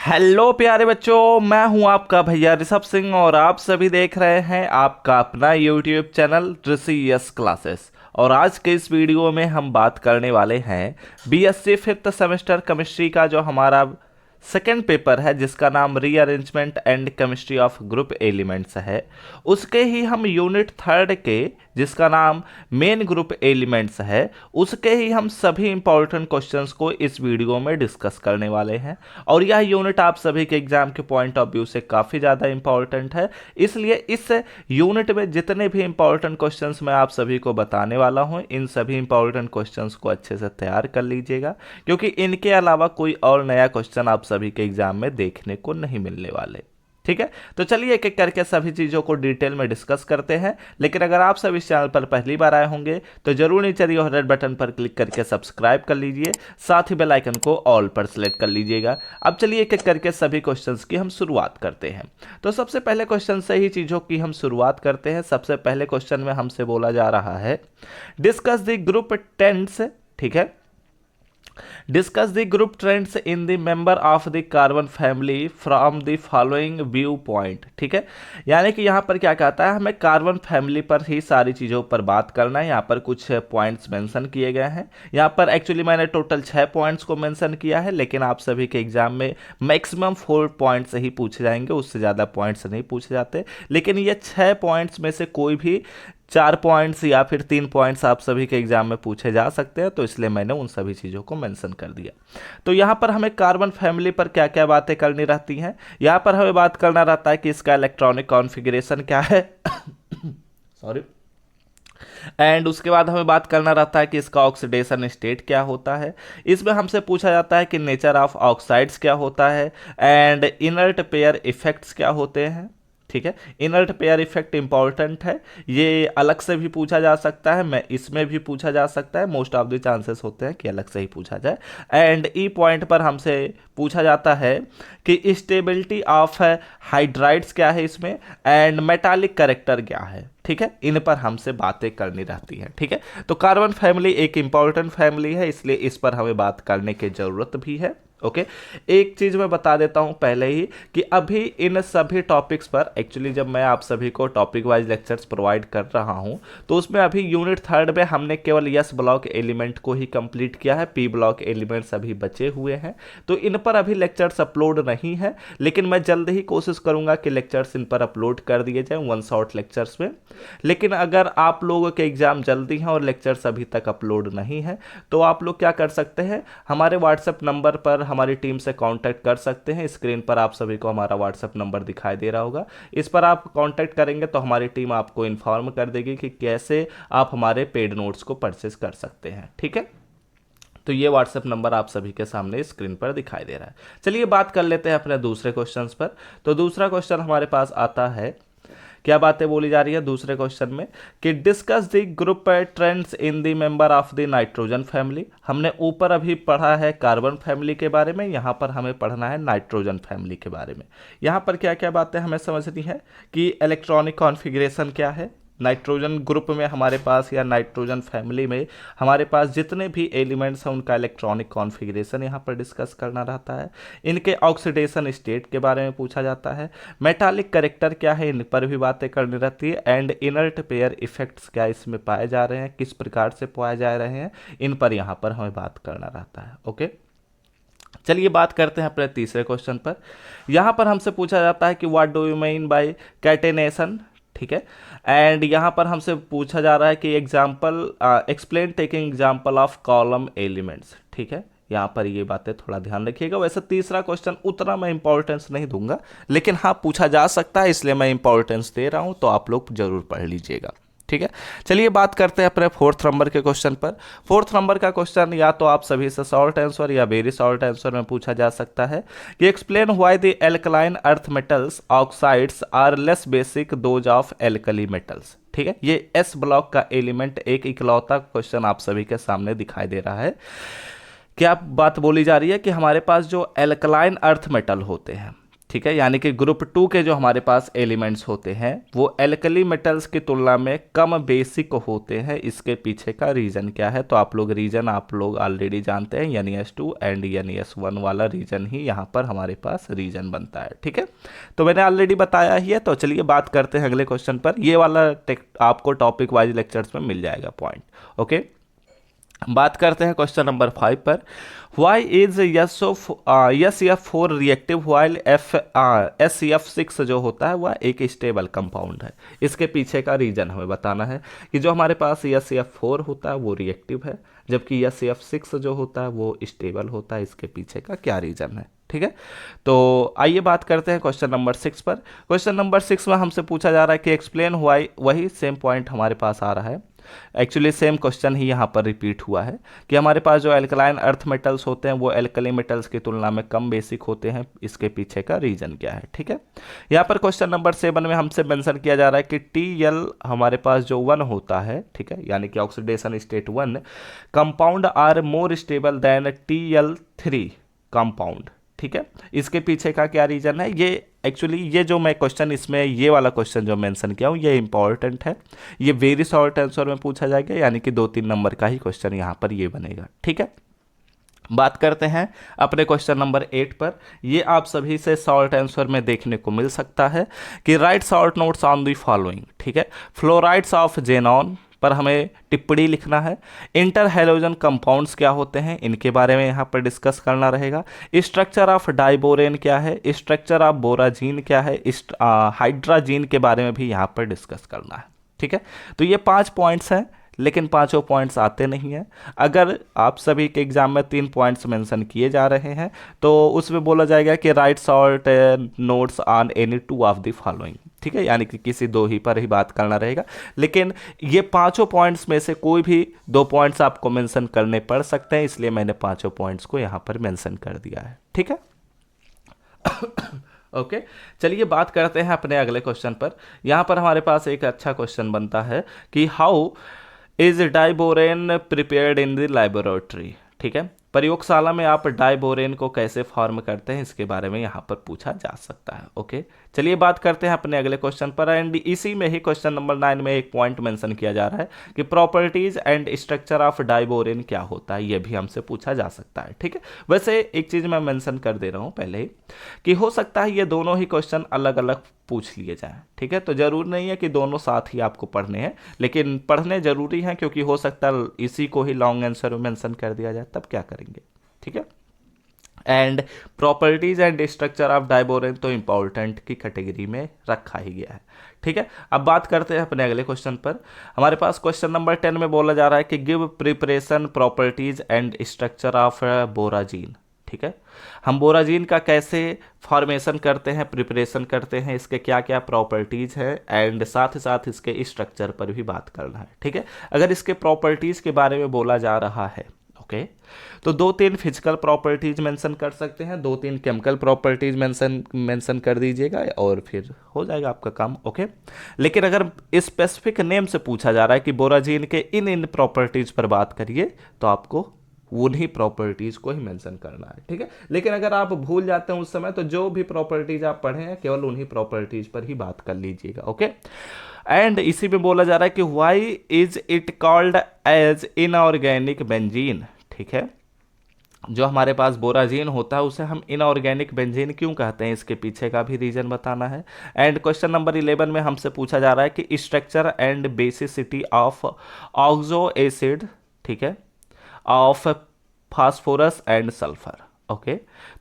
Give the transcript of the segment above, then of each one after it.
Hello प्यारे बच्चों, मैं हूं आपका भैया ऋषभ सिंह और आप सभी देख रहे हैं आपका अपना यूट्यूब चैनल ऋषि यस क्लासेस। और आज के इस वीडियो में हम बात करने वाले हैं बीएससी फिफ्थ सेमेस्टर केमिस्ट्री का जो हमारा सेकेंड पेपर है जिसका नाम rearrangement and chemistry of group elements है। उसके ही हम यूनिट थर्ड के जिसका नाम मेन ग्रुप एलिमेंट्स है उसके ही हम सभी इंपॉर्टेंट क्वेश्चंस को इस वीडियो में डिस्कस करने वाले हैं। और यह यूनिट आप सभी के एग्जाम के पॉइंट ऑफ व्यू से काफ़ी ज़्यादा इंपॉर्टेंट है, इसलिए इस यूनिट में जितने भी इंपॉर्टेंट क्वेश्चंस मैं आप सभी को बताने वाला हूं इन सभी इंपॉर्टेंट क्वेश्चंस को अच्छे से तैयार कर लीजिएगा, क्योंकि इनके अलावा कोई और नया क्वेश्चन आप सभी के एग्जाम में देखने को नहीं मिलने वाले। ठीक है, तो चलिए एक एक करके सभी चीज़ों को डिटेल में डिस्कस करते हैं। लेकिन अगर आप सब इस चैनल पर पहली बार आए होंगे तो जरूर नीचे दिए रेड बटन पर क्लिक करके सब्सक्राइब कर लीजिए, साथ ही बेल आइकन को ऑल पर सेलेक्ट कर लीजिएगा। अब चलिए एक एक करके सभी क्वेश्चंस की हम शुरुआत करते हैं। तो सबसे पहले क्वेश्चन से ही चीज़ों की हम शुरुआत करते हैं। सबसे पहले क्वेश्चन में हमसे बोला जा रहा है डिस्कस द ग्रुप टेंस। ठीक है, discuss the group trends in the member of the carbon family from the following view point. ठीक है, यानी कि यहाँ पर क्या कहता है, हमें कार्बन फैमिली पर ही सारी चीज़ों पर बात करना है। यहाँ पर कुछ पॉइंट्स मेंशन किए गए हैं। यहाँ पर एक्चुअली मैंने टोटल 6 पॉइंट्स को मेंशन किया है, लेकिन आप सभी के एग्जाम में मैक्सिमम 4 पॉइंट्स ही पूछे जाएंगे, उससे ज़्यादा पॉइंट्स नहीं पूछे जाते। लेकिन ये 6 पॉइंट्स में से कोई भी 4 पॉइंट्स या फिर 3 पॉइंट्स आप सभी के एग्जाम में पूछे जा सकते हैं, तो इसलिए मैंने उन सभी चीज़ों को मेंशन कर दिया। तो यहाँ पर हमें कार्बन फैमिली पर क्या क्या बातें करनी रहती हैं। यहाँ पर हमें बात करना रहता है कि इसका इलेक्ट्रॉनिक कॉन्फ़िगरेशन क्या है सॉरी। एंड उसके बाद हमें बात करना रहता है कि इसका ऑक्सीडेशन स्टेट क्या होता है। इसमें हमसे पूछा जाता है कि नेचर ऑफ ऑक्साइड्स क्या होता है एंड इनर्ट पेयर इफेक्ट्स क्या होते हैं। ठीक है, इनर्ट पेयर इफेक्ट इंपॉर्टेंट है, ये अलग से भी पूछा जा सकता है, मैं इसमें भी पूछा जा सकता है, मोस्ट ऑफ द चांसेस होते हैं कि अलग से ही पूछा जाए। एंड ई पॉइंट पर हमसे पूछा जाता है कि स्टेबिलिटी ऑफ हाइड्राइड्स क्या है इसमें एंड मेटालिक कैरेक्टर क्या है। ठीक है, इन पर हमसे बातें करनी रहती हैं। ठीक है, तो कार्बन फैमिली एक इंपॉर्टेंट फैमिली है, इसलिए इस पर हमें बात करने की जरूरत भी है। ओके, एक चीज मैं बता देता हूं पहले ही कि अभी इन सभी टॉपिक्स पर एक्चुअली जब मैं आप सभी को टॉपिक वाइज लेक्चर्स प्रोवाइड कर रहा हूं तो उसमें अभी यूनिट थर्ड में हमने केवल यस ब्लॉक एलिमेंट को ही कंप्लीट किया है, पी ब्लॉक एलिमेंट्स अभी बचे हुए हैं, तो इन पर अभी लेक्चर्स अपलोड नहीं है। लेकिन मैं जल्द ही कोशिश करूंगा कि लेक्चर्स इन पर अपलोड कर दिए जाए वन शॉट लेक्चर्स में। लेकिन अगर आप लोगों के एग्जाम जल्दी हैं और लेक्चर्स अभी तक अपलोड नहीं है तो आप लोग क्या कर सकते हैं, हमारे व्हाट्सएप नंबर पर हमारी टीम से कांटेक्ट कर सकते हैं। स्क्रीन पर आप सभी को हमारा व्हाट्सएप नंबर दिखाई दे रहा होगा, इस पर आप कांटेक्ट करेंगे तो हमारी टीम आपको इन्फॉर्म कर देगी कि कैसे आप हमारे पेड नोट्स को परचेस कर सकते हैं। ठीक है, तो ये व्हाट्सएप नंबर आप सभी के सामने स्क्रीन पर दिखाई दे रहा है। चलिए बात कर लेते हैं अपने दूसरे क्वेश्चंस पर। तो दूसरा क्वेश्चन हमारे पास आता है, क्या बातें बोली जा रही है दूसरे क्वेश्चन में कि discuss the group trends in the member of the nitrogen family. हमने ऊपर अभी पढ़ा है कार्बन फैमिली के बारे में, यहाँ पर हमें पढ़ना है नाइट्रोजन फैमिली के बारे में। यहाँ पर क्या क्या बातें हमें समझनी है कि इलेक्ट्रॉनिक कॉन्फ़िगरेशन क्या है नाइट्रोजन ग्रुप में हमारे पास या नाइट्रोजन फैमिली में हमारे पास जितने भी एलिमेंट्स हैं उनका इलेक्ट्रॉनिक कॉन्फ़िगरेशन यहाँ पर डिस्कस करना रहता है। इनके ऑक्सीडेशन स्टेट के बारे में पूछा जाता है, मेटालिक कैरेक्टर क्या है इन पर भी बातें करनी रहती है, एंड इनर्ट पेयर इफेक्ट्स क्या इसमें पाए जा रहे हैं, किस प्रकार से पाए जा रहे हैं, इन पर यहाँ पर हमें बात करना रहता है। ओके, चलिए बात करते हैं अपने तीसरे क्वेश्चन पर। यहाँ पर हमसे पूछा जाता है कि what do you mean by catenation. ठीक है, एंड यहाँ पर हमसे पूछा जा रहा है कि example explain taking example of column elements. ठीक है, यहाँ पर ये बातें थोड़ा ध्यान रखिएगा। वैसे तीसरा क्वेश्चन उतना मैं इंपॉर्टेंस नहीं दूंगा, लेकिन हाँ पूछा जा सकता है इसलिए मैं इंपॉर्टेंस दे रहा हूँ, तो आप लोग जरूर पढ़ लीजिएगा। ठीक है, चलिए बात करते हैं अपने फोर्थ नंबर के क्वेश्चन पर। फोर्थ नंबर का क्वेश्चन या तो आप सभी से शॉर्ट आंसर या वेरी शॉर्ट आंसर में पूछा जा सकता है कि explain why the alkaline earth metals oxides are less basic those of alkali metals. ठीक है, ये एस ब्लॉक का एलिमेंट एक इकलौता क्वेश्चन आप सभी के सामने दिखाई दे रहा है। क्या बात बोली जा रही है कि हमारे पास जो एल्कलाइन अर्थ मेटल होते हैं, ठीक है, यानी कि ग्रुप 2 के जो हमारे पास एलिमेंट्स होते हैं वो एल्कली मेटल्स की तुलना में कम बेसिक होते हैं। इसके पीछे का रीज़न क्या है? तो आप लोग ऑलरेडी जानते हैं, NES2 एंड NES1 वाला रीजन ही यहाँ पर हमारे पास रीजन बनता है। ठीक है, तो मैंने ऑलरेडी बताया ही है। तो चलिए बात करते हैं अगले क्वेश्चन पर। ये वाला आपको टॉपिक वाइज लेक्चर्स में मिल जाएगा पॉइंट। ओके, बात करते हैं क्वेश्चन नंबर 5 पर। Y is SEF4 reactive while SEF6 जो होता है वह एक स्टेबल कंपाउंड है? इसके पीछे का रीजन हमें बताना है कि जो हमारे पास SEF4 होता है वो रिएक्टिव है, जबकि SEF6 जो होता है वो स्टेबल होता है। इसके पीछे का क्या रीजन है? ठीक है, तो आइए बात करते हैं क्वेश्चन नंबर 6 पर। क्वेश्चन नंबर 6 में हमसे पूछा जा रहा है कि एक्सप्लेन व्हाई, वही सेम पॉइंट हमारे पास आ रहा है। एक्चुअली सेम क्वेश्चन ही यहाँ पर रिपीट हुआ है कि हमारे पास जो एल्कलाइन अर्थ मेटल्स होते हैं वो एल्कली मेटल्स की तुलना में कम बेसिक होते हैं। इसके पीछे का रीजन क्या है? ठीक है, यहाँ पर क्वेश्चन नंबर 7 में हमसे मेंशन किया जा रहा है कि TL हमारे पास जो 1 होता है, ठीक है, यानी कि oxidation state 1 compound are more stable than TL3 compound. ठीक है, इसके पीछे का क्या रीजन है? ये एक्चुअली ये जो मैं क्वेश्चन इसमें ये वाला क्वेश्चन जो मेंशन किया हूँ ये इंपॉर्टेंट है। ये वेरी शॉर्ट आंसर में पूछा जाएगा, यानी कि 2-3 नंबर का ही क्वेश्चन यहाँ पर ये बनेगा। ठीक है, बात करते हैं अपने क्वेश्चन नंबर 8 पर। ये आप सभी से शॉर्ट आंसर में देखने को मिल सकता है कि right short notes on the following. ठीक है, फ्लोराइड्स ऑफ जेनॉन पर हमें टिप्पणी लिखना है। इंटर हैलोजन कंपाउंड्स क्या होते हैं इनके बारे में यहाँ पर डिस्कस करना रहेगा। स्ट्रक्चर ऑफ डाइबोरेन क्या है, स्ट्रक्चर ऑफ बोराजीन क्या है, हाइड्राजीन के बारे में भी यहाँ पर डिस्कस करना है। ठीक है, तो ये 5 पॉइंट्स हैं, लेकिन पांचों पॉइंट्स आते नहीं हैं। अगर आप सभी के एग्जाम में 3 पॉइंट्स मेंशन किए जा रहे हैं तो उसमें बोला जाएगा कि right short notes on any 2 of the following. ठीक है, यानी कि किसी 2 ही पर ही बात करना रहेगा, लेकिन ये पांचों पॉइंट्स में से कोई भी 2 पॉइंट्स आपको मेंशन करने पड़ सकते हैं, इसलिए मैंने पांचों पॉइंट्स को यहाँ पर मेंशन कर दिया है। ठीक है, ओके चलिए बात करते हैं अपने अगले क्वेश्चन पर। यहाँ पर हमारे पास एक अच्छा क्वेश्चन बनता है कि how is diborane prepared in the laboratory. ठीक है, प्रयोगशाला में आप डाइबोरेन को कैसे फॉर्म करते हैं इसके बारे में यहाँ पर पूछा जा सकता है। ओके, चलिए बात करते हैं अपने अगले क्वेश्चन पर। एंड इसी में ही क्वेश्चन नंबर 9 में एक पॉइंट मेंशन किया जा रहा है कि properties and structure of diborane क्या होता है, यह भी हमसे पूछा जा सकता है। ठीक है, वैसे एक चीज मैं मेंशन कर दे रहा हूँ पहले ही कि हो सकता है ये दोनों ही क्वेश्चन अलग अलग पूछ लिए जाएं। ठीक है, तो जरूर नहीं है कि दोनों साथ ही आपको पढ़ने हैं, लेकिन पढ़ने जरूरी हैं क्योंकि हो सकता है इसी को ही लॉन्ग आंसर में मेंशन कर दिया जाए, तब क्या करेंगे। ठीक है, and properties and structure of diborane तो इंपॉर्टेंट की कैटेगरी में रखा ही गया है। ठीक है, अब बात करते हैं अपने अगले क्वेश्चन पर। हमारे पास क्वेश्चन नंबर 10 में बोला जा रहा है कि give preparation properties and structure of borazine. ठीक है, हम बोराजीन का कैसे फॉर्मेशन करते हैं, प्रिपरेशन करते हैं, इसके क्या क्या प्रॉपर्टीज है एंड साथ ही साथ इसके स्ट्रक्चर पर भी बात करना है। ठीक है, अगर इसके प्रॉपर्टीज के बारे में बोला जा रहा है ओके तो 2-3 फिजिकल प्रॉपर्टीज मेंशन कर सकते हैं, 2-3 केमिकल प्रॉपर्टीज मेंशन कर दीजिएगा और फिर हो जाएगा आपका काम। ओके, लेकिन अगर स्पेसिफिक नेम से पूछा जा रहा है कि बोराजीन के इन प्रॉपर्टीज पर बात करिए तो आपको उन्हीं प्रॉपर्टीज को ही मेंशन करना है। ठीक है, लेकिन अगर आप भूल जाते हैं उस समय तो जो भी प्रॉपर्टीज आप पढ़े हैं केवल उन्हीं प्रॉपर्टीज पर ही बात कर लीजिएगा। ओके, एंड इसी में बोला जा रहा है कि why is it called as inorganic benzene. ठीक है, जो हमारे पास बोराजीन होता है उसे हम इनऑर्गेनिक बेंजीन क्यों कहते हैं, इसके पीछे का भी रीजन बताना है। एंड क्वेश्चन नंबर 11 में हमसे पूछा जा रहा है कि structure and basicity of oxo acid, ठीक है, of phosphorus and sulphur. Okay,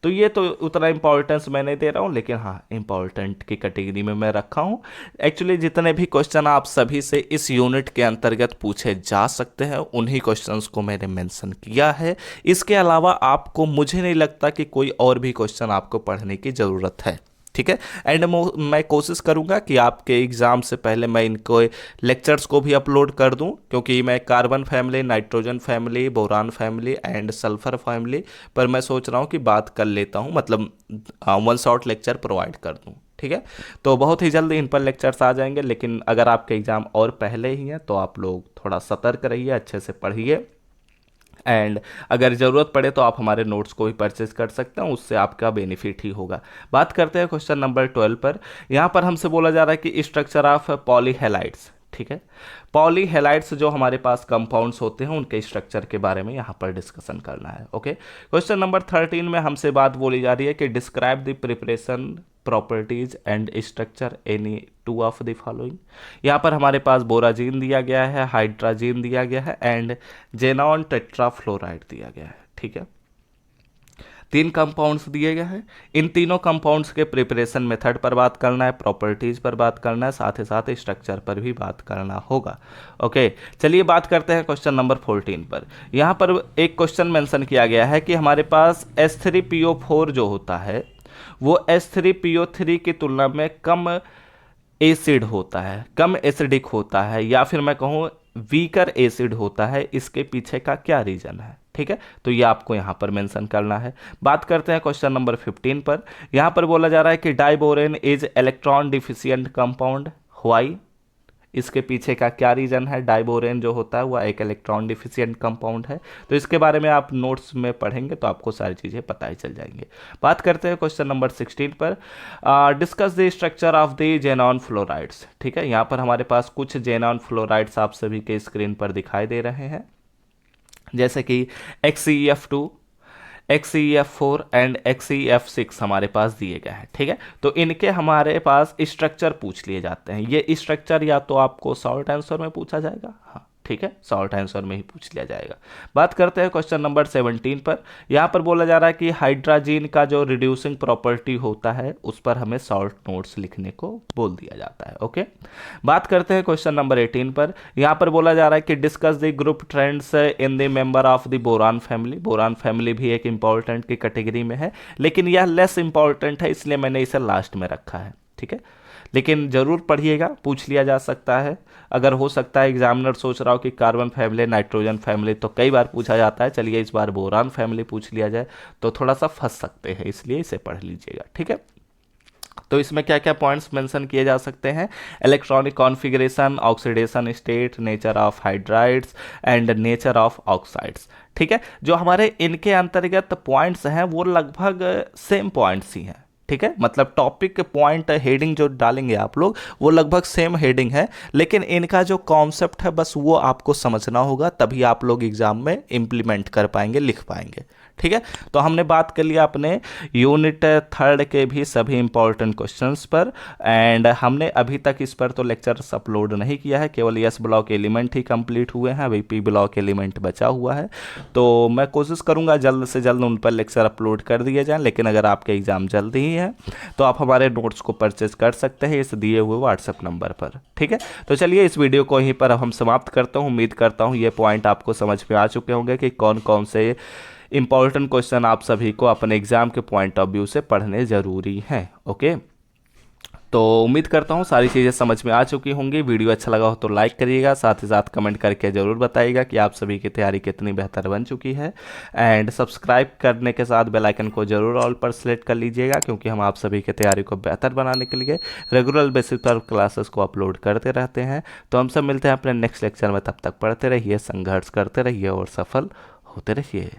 तो ये तो उतना इंपॉर्टेंस मैं नहीं दे रहा हूँ, लेकिन हाँ इंपॉर्टेंट की कैटेगरी में मैं रखा हूँ। एक्चुअली जितने भी क्वेश्चन आप सभी से इस यूनिट के अंतर्गत पूछे जा सकते हैं उन्हीं क्वेश्चंस को मैंने मेंशन किया है। इसके अलावा आपको मुझे नहीं लगता कि कोई और भी क्वेश्चन आपको पढ़ने की ज़रूरत है। ठीक है, एंड मैं कोशिश करूंगा कि आपके एग्ज़ाम से पहले मैं इनको लेक्चर्स को भी अपलोड कर दूं, क्योंकि मैं carbon family, nitrogen family, boron family and sulphur family पर मैं सोच रहा हूं कि बात कर लेता हूं, मतलब 1 शॉट लेक्चर प्रोवाइड कर दूं। ठीक है, तो बहुत ही जल्द इन पर लेक्चर्स आ जाएंगे, लेकिन अगर आपके एग्ज़ाम और पहले ही हैं तो आप लोग थोड़ा सतर्क रहिए, अच्छे से पढ़िए एंड अगर ज़रूरत पड़े तो आप हमारे नोट्स को भी परचेज कर सकते हैं, उससे आपका बेनिफिट ही होगा। बात करते हैं क्वेश्चन नंबर 12 पर। यहाँ पर हमसे बोला जा रहा है कि स्ट्रक्चर ऑफ पॉलीहेलाइड्स, ठीक है, पॉलीहेलाइड्स जो हमारे पास कंपाउंड्स होते हैं उनके स्ट्रक्चर के बारे में यहाँ पर डिस्कशन करना है। ओके, क्वेश्चन नंबर 13 में हमसे बात बोली जा रही है कि describe the preparation properties and structure any two of the following. यहाँ पर हमारे पास बोराजीन दिया गया है, हाइड्राजीन दिया गया है एंड जेनॉन टेट्राफ्लोराइड दिया गया है, ठीक है। तीन कंपाउंड्स दिए गए हैं, इन तीनों कंपाउंड्स के प्रिपरेशन मेथड पर बात करना है, प्रॉपर्टीज पर बात करना है, साथ ही साथ स्ट्रक्चर पर भी बात करना होगा। ओके, चलिए बात करते हैं क्वेश्चन नंबर 14 पर। यहाँ पर एक क्वेश्चन मेंशन किया गया है कि हमारे पास H3PO4 जो होता है वो H3PO3 की तुलना में कम एसिड होता है, कम एसिडिक होता है, या फिर मैं कहूँ वीकर एसिड होता है। इसके पीछे का क्या रीजन है, ठीक है, तो ये आपको यहाँ पर मेंशन करना है। बात करते हैं क्वेश्चन नंबर 15 पर। यहाँ पर बोला जा रहा है कि diborane is electron deficient compound, why. इसके पीछे का क्या रीजन है। डाइबोरेन जो होता है वह एक इलेक्ट्रॉन डिफिशियंट कंपाउंड है, तो इसके बारे में आप नोट्स में पढ़ेंगे तो आपको सारी चीज़ें पता ही चल जाएंगे। बात करते हैं क्वेश्चन नंबर 16 पर। Discuss the structure of the xenon fluorides, ठीक है। यहाँ पर हमारे पास कुछ जेनॉन फ्लोराइड्स आप सभी के स्क्रीन पर दिखाई दे रहे हैं, जैसे कि XeF2, XeF4 एंड XeF6 हमारे पास दिए गए हैं, ठीक है। तो इनके हमारे पास स्ट्रक्चर पूछ लिए जाते हैं। ये स्ट्रक्चर या तो आपको शॉर्ट आंसर में पूछा जाएगा, हाँ ठीक है, शॉर्ट आंसर में ही पूछ लिया जाएगा। बात करते हैं क्वेश्चन नंबर 17 पर। यहाँ पर बोला जा रहा है कि हाइड्राजीन का जो रिड्यूसिंग प्रॉपर्टी होता है उस पर हमें शॉर्ट नोट्स लिखने को बोल दिया जाता है। ओके, बात करते हैं क्वेश्चन नंबर 18 पर। यहाँ पर बोला जा रहा है कि discuss the group trends in the member of the boron family. Boron family भी एक इंपॉर्टेंट की कैटेगरी में है, लेकिन यह लेस इंपॉर्टेंट है, इसलिए मैंने इसे लास्ट में रखा है, ठीक है। लेकिन जरूर पढ़िएगा, पूछ लिया जा सकता है। अगर हो सकता है एग्जामिनर सोच रहा हो कि कार्बन फैमिली, नाइट्रोजन फैमिली, तो कई बार पूछा जाता है। चलिए इस बार बोरान फैमिली पूछ लिया जाए तो थोड़ा सा फंस सकते हैं, इसलिए इसे पढ़ लीजिएगा, ठीक है। तो इसमें क्या क्या पॉइंट्स मेंशन किए जा सकते हैं। Electronic configuration, oxidation state, nature of hydrides and nature of oxides, ठीक है। जो हमारे इनके अंतर्गत पॉइंट्स हैं वो लगभग सेम पॉइंट्स ही हैं, ठीक है। मतलब टॉपिक पॉइंट हेडिंग जो डालेंगे आप लोग वो लगभग सेम हेडिंग है, लेकिन इनका जो कॉन्सेप्ट है बस वो आपको समझना होगा, तभी आप लोग एग्जाम में इंप्लीमेंट कर पाएंगे, लिख पाएंगे, ठीक है। तो हमने बात कर लिया अपने यूनिट 3 के भी सभी इंपॉर्टेंट क्वेश्चंस पर, एंड हमने अभी तक इस पर तो लेक्चर्स अपलोड नहीं किया है, केवल एस ब्लॉक एलिमेंट ही कंप्लीट हुए हैं, अभी पी ब्लॉक एलिमेंट बचा हुआ है। तो मैं कोशिश करूंगा जल्द से जल्द उन पर लेक्चर अपलोड कर दिए जाएं, लेकिन अगर आपके एग्जाम जल्द ही है तो आप हमारे नोट्स को परचेज कर सकते हैं इस दिए हुए व्हाट्सएप नंबर पर, ठीक है। तो चलिए इस वीडियो को यहीं पर हम समाप्त करता हूँ। उम्मीद करता हूँ ये पॉइंट आपको समझ में आ चुके होंगे कि कौन कौन से इंपॉर्टेंट क्वेश्चन आप सभी को अपने एग्जाम के पॉइंट ऑफ व्यू से पढ़ने जरूरी हैं। ओके, तो उम्मीद करता हूँ सारी चीज़ें समझ में आ चुकी होंगी। वीडियो अच्छा लगा हो तो लाइक करिएगा, साथ ही साथ कमेंट करके ज़रूर बताइएगा कि आप सभी की तैयारी कितनी बेहतर बन चुकी है, एंड सब्सक्राइब करने के साथ बेल आइकन को जरूर ऑल पर सेलेक्ट कर लीजिएगा, क्योंकि हम आप सभी की तैयारी को बेहतर बनाने के लिए रेगुलर बेसिस पर क्लासेस को अपलोड करते रहते हैं। तो हम सब मिलते हैं अपने नेक्स्ट लेक्चर में, तब तक पढ़ते रहिए, संघर्ष करते रहिए और सफल होते रहिए।